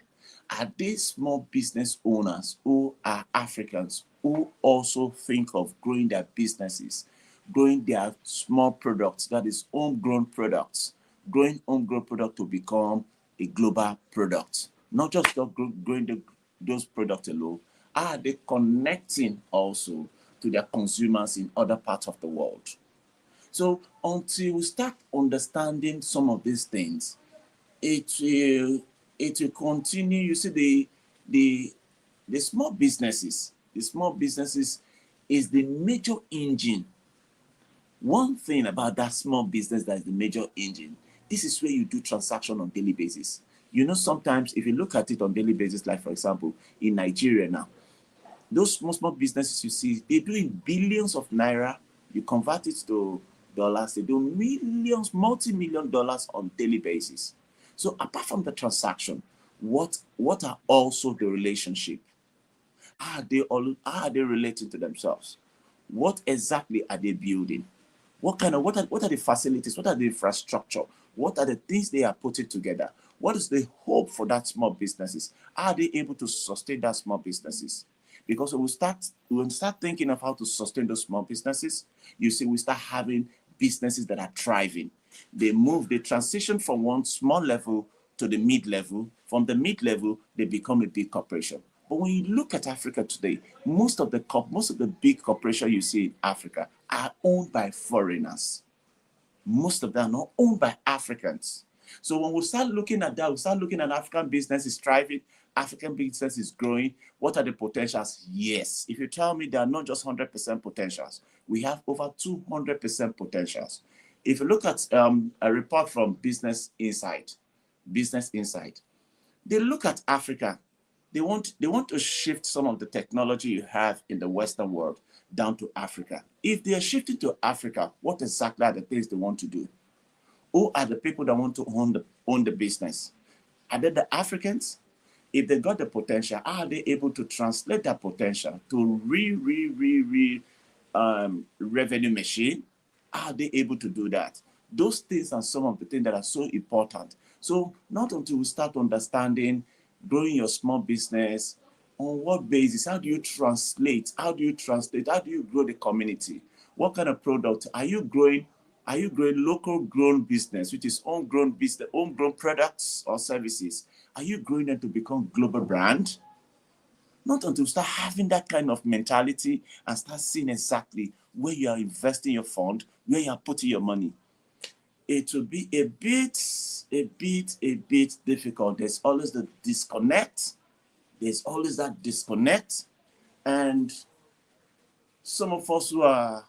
are they small business owners who are Africans who also think of growing their businesses, growing their small products, that is homegrown products, growing homegrown product to become a global product? Not just growing those products alone. Are they connecting also to their consumers in other parts of the world? So until we start understanding some of these things, it will continue. You see, the small businesses is the major engine. One thing about that small business that is the major engine, this is where you do transaction on daily basis. You know, sometimes if you look at it on daily basis, like for example, in Nigeria now, those small businesses you see, they do in billions of naira. You convert it to dollars, they do millions, multi-million dollars on daily basis. So apart from the transaction, what are also the relationship? How are they relating to themselves? What exactly are they building? What are the facilities? What are the infrastructure? What are the things they are putting together? What is the hope for that small businesses? Are they able to sustain that small businesses? Because when we start thinking of how to sustain those small businesses, you see, we start having businesses that are thriving. They transition from one small level to the mid-level. From the mid-level, they become a big corporation. But when you look at Africa today, most of the big corporations you see in Africa are owned by foreigners. Most of them are not owned by Africans. So when we start looking at that, we start looking at African businesses thriving, African business is growing. What are the potentials? Yes. If you tell me they are not just 100% potentials, we have over 200% potentials. If you look at a report from Business Insight, they look at Africa. They want to shift some of the technology you have in the Western world down to Africa. If they are shifting to Africa, what exactly are the things they want to do? Who are the people that want to own the business? Are they the Africans? If they got the potential, are they able to translate that potential to revenue machine? Are they able to do that? Those things are some of the things that are so important. So not until we start understanding growing your small business, on what basis? How do you translate? How do you grow the community? What kind of product are you growing? Are you growing local grown business, which is homegrown business, homegrown products or services? Are you growing them to become global brand? Not until you start having that kind of mentality and start seeing exactly where you are investing your fund, where you are putting your money. It will be a bit difficult. There's always the disconnect. There's always that disconnect. And some of us who are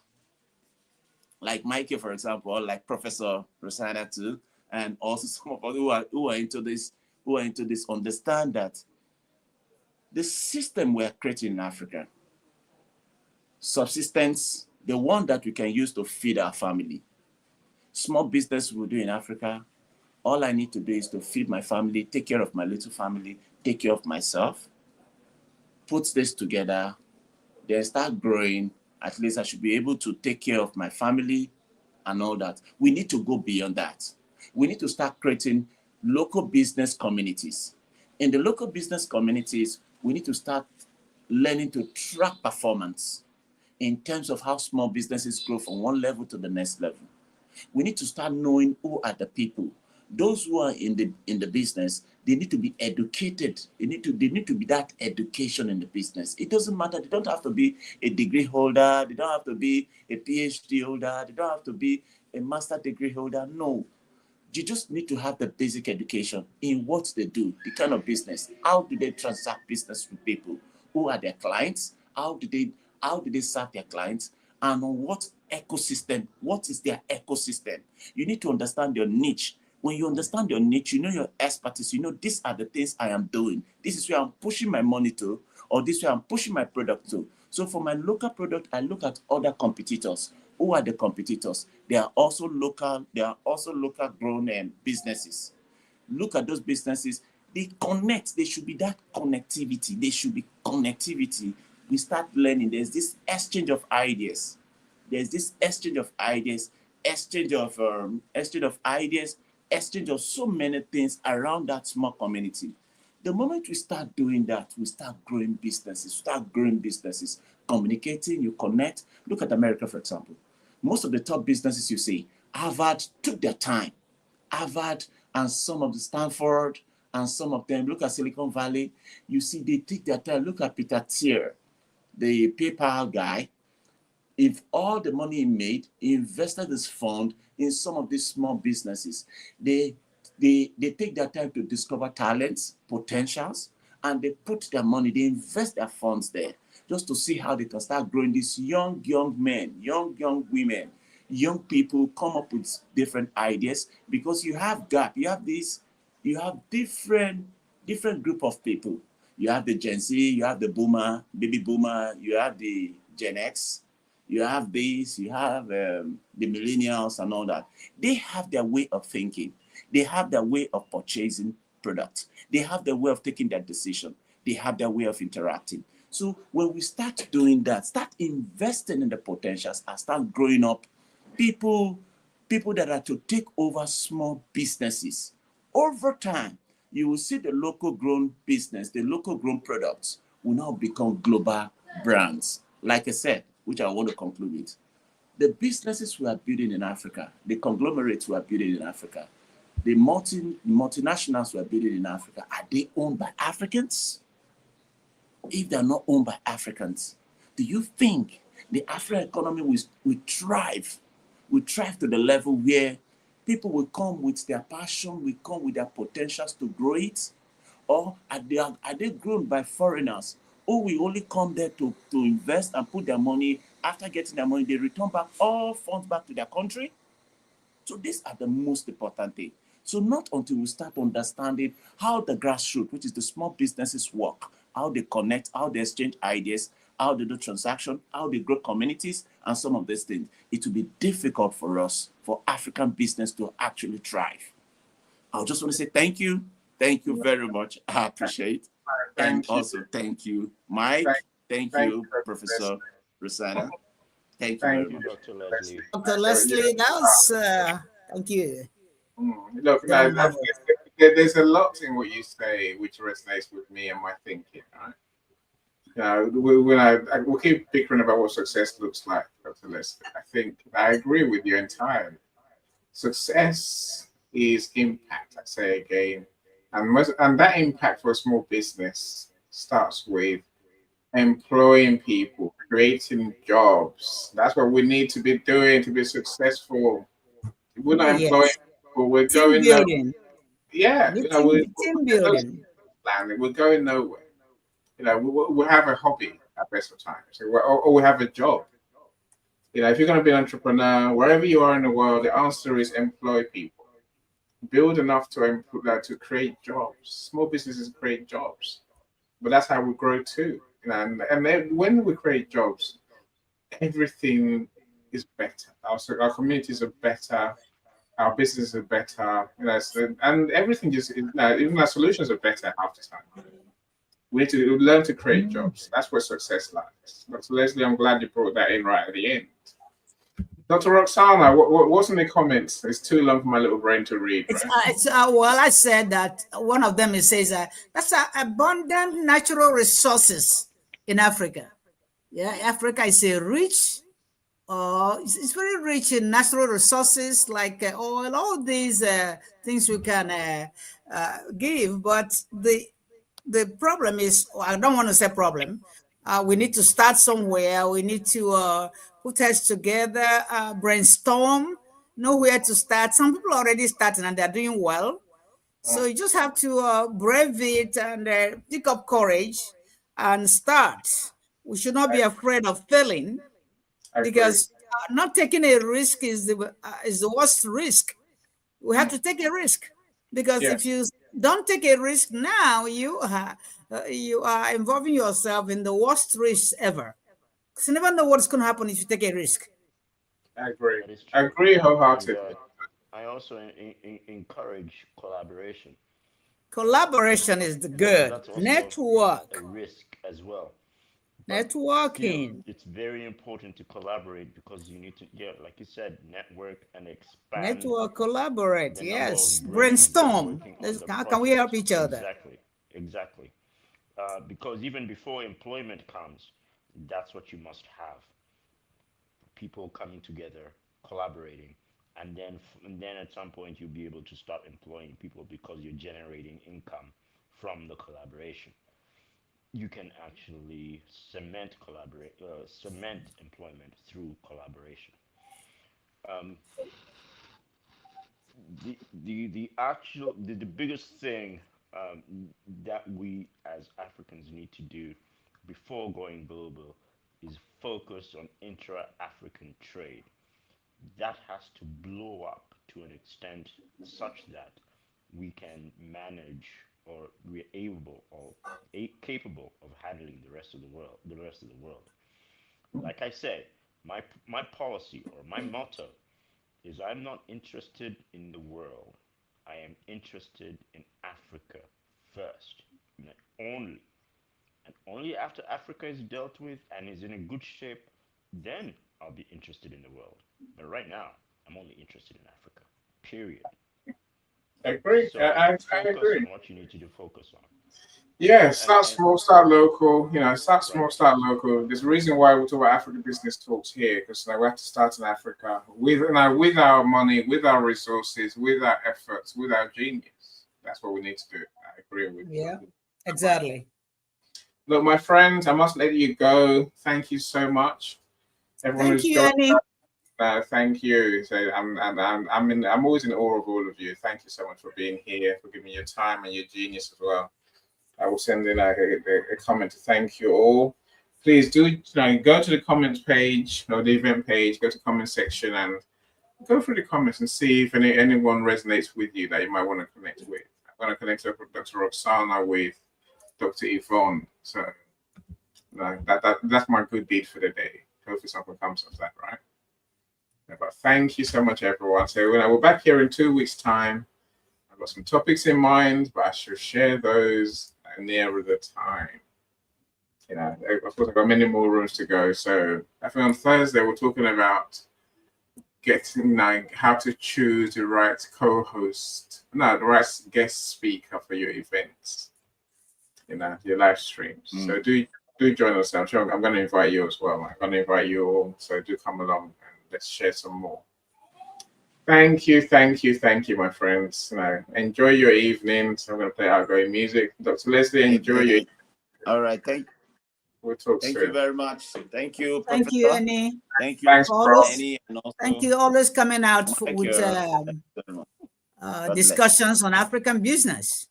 like Michael, for example, or like Professor Rosanna too, and also some of us who are into this understand that the system we're creating in Africa, subsistence, the one that we can use to feed our family. Small business we do in Africa, all I need to do is to feed my family, take care of my little family, take care of myself, put this together, then start growing. At least I should be able to take care of my family and all that. We need to go beyond that. We need to start creating local business communities. In the local business communities, we need to start learning to track performance in terms of how small businesses grow from one level to the next level. We need to start knowing who are the people. Those who are in the business, they need to be educated. They need to be that education in the business. It doesn't matter. They don't have to be a degree holder. They don't have to be a PhD holder. They don't have to be a master degree holder. No. You just need to have the basic education in what they do, the kind of business. How do they transact business with people? Who are their clients? How do they serve their clients? And on what ecosystem? What is their ecosystem? You need to understand your niche. When you understand your niche, you know your expertise, you know these are the things I am doing. This is where I'm pushing my money to, or this is where I'm pushing my product to. So for my local product, I look at other competitors. Who are the competitors? They are also local grown businesses. Look at those businesses. They connect. There should be that connectivity. There should be connectivity. We start learning. There's this exchange of ideas. Exchange of so many things around that small community. The moment we start doing that, we start growing businesses, communicating, you connect. Look at America, for example. Most of the top businesses you see, Harvard took their time. Harvard and some of the Stanford and some of them, look at Silicon Valley, you see they take their time. Look at Peter Thiel, the PayPal guy. If all the money he made, he invested his fund in some of these small businesses. They take their time to discover talents, potentials, and they put their money, they invest their funds there just to see how they can start growing these young men, young women, young people come up with different ideas because you have gap. You have different group of people. You have the Gen Z, you have the baby boomer, you have the Gen X, you have these, you have the millennials and all that. They have their way of thinking. They have their way of purchasing products. They have their way of taking their decision. They have their way of interacting. So when we start doing that, start investing in the potentials and start growing up people that are to take over small businesses. Over time, you will see the local grown business, the local grown products will now become global brands. Like I said, which I want to conclude with. The businesses we are building in Africa, the conglomerates we are building in Africa, the multinationals we are building in Africa, are they owned by Africans? if they're not owned by Africans, do you think the African economy will thrive? Will thrive to the level where people will come with their passion, will come with their potentials to grow it? Or are they grown by foreigners who will only come there to invest and put their money? After getting their money, they return back all funds back to their country? So these are the most important thing. So not until we start understanding how the grassroots, which is the small businesses, work, how they connect, how they exchange ideas, how they do transaction, how they grow communities, and some of these things, it will be difficult for us, for African business to actually thrive. I just want to say thank you. Thank you very much. I appreciate. And also thank you, Mike. Thank you, Professor Rosanna. Thank you very much. Dr. Leslie. Dr. Leslie, that was, thank you. Look, there's a lot in what you say which resonates with me and my thinking, right? We keep bickering about what success looks like, Dr. Leslie. I think I agree with you entirely. Success is impact, I say again. And that impact for a small business starts with employing people, creating jobs. That's what we need to be doing to be successful. We're not employing people, we're going nowhere. Yeah, team building. We're going nowhere. We have a hobby at best of times, or we have a job. If you're going to be an entrepreneur, wherever you are in the world, the answer is employ people. Build enough to create jobs. Small businesses create jobs, but that's how we grow too. And then when we create jobs, everything is better. Our communities are better. Our businesses are better. And everything even our solutions are better half the time. We need to learn to create jobs. That's where success lies. Dr. Leslie, I'm glad you brought that in right at the end. Dr. Roxana, what's in the comments? It's too long for my little brain to read. Right? Well, I said that one of them says that's abundant natural resources in Africa. Yeah, Africa is a rich, it's very rich in natural resources like oil, all these things we can give. But the problem is, I don't want to say problem. We need to start somewhere. We need to put heads together, brainstorm, know where to start. Some people are already starting and they're doing well. So you just have to brave it and pick up courage and start. We should not be afraid of failing, because not taking a risk is the worst risk. We have to take a risk, because if you don't take a risk now, you are involving yourself in the worst risk ever. Because you never know what's going to happen if you take a risk. I agree. I agree wholeheartedly. I also encourage collaboration. Collaboration is the good. Network. A risk as well. Networking. It's very important to collaborate, because you need to, like you said, network and expand. Network, collaborate. Yes. Brainstorm. How can we help each other? Exactly. Because even before employment comes, that's what you must have. People coming together, collaborating, and then at some point you'll be able to start employing people, because you're generating income from the collaboration. You can actually cement employment through collaboration. The biggest thing that we as Africans need to do before going global is focus on intra-African trade. That has to blow up to an extent such that we can manage, or we're able or capable of handling the rest of the world. Like I said, my policy or my motto is, I'm not interested in the world. I am interested in Africa first, and only after Africa is dealt with and is in a good shape, then I'll be interested in the world. But right now, I'm only interested in Africa. Period. I agree. So I agree. On what you need to do, focus on. Yeah, start small, start local. Start small, start local. There's a reason why we talk about African business talks here, because we have to start in Africa with our money, with our resources, with our efforts, with our genius. That's what we need to do. I agree with you. Yeah, exactly. Look, my friends, I must let you go. Thank you so much. Everyone Thank who's you, joined Annie. thank you. So I'm always in awe of all of you. Thank you so much for being here, for giving me your time and your genius as well. I will send in a comment to thank you all. Please do go to the comments page or the event page, go to the comment section and go through the comments and see if anyone resonates with you that you might want to connect with. I'm going to connect up with Dr. Roxana, with Dr. Yvonne. So that's my good deed for the day. Hopefully something comes of that, right? But thank you so much, everyone. So we're back here in 2 weeks' time. I've got some topics in mind, but I shall share those nearer the time. Of course, I've got many more rooms to go. So I think on Thursday we're talking about getting how to choose the right co-host, the right guest speaker for your events, your live streams. So do join us. I'm sure I'm going to invite you as well. I'm going to invite you all. So do come along and let's share some more. Thank you, my friends. Enjoy your evening. So I'm going to play outgoing music. Dr. Leslie, enjoy your. All right, we'll talk soon. Thank you very much. Thank you, Thank Professor. you, Annie. Thank you, Thanks, Annie, and also Thank you, always coming out with discussions on African business.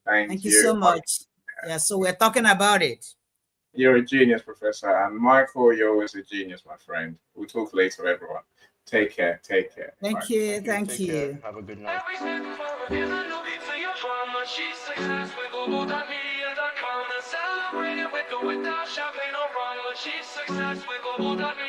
Thank you so much. Yeah, so we're talking about it. You're a genius, Professor. And Michael, you're always a genius, my friend. We'll talk later, everyone. Take care. Thank Bye. you. Thank you. Have a good night. Celebrate it with or without champagne or rum, but she's success with global.me.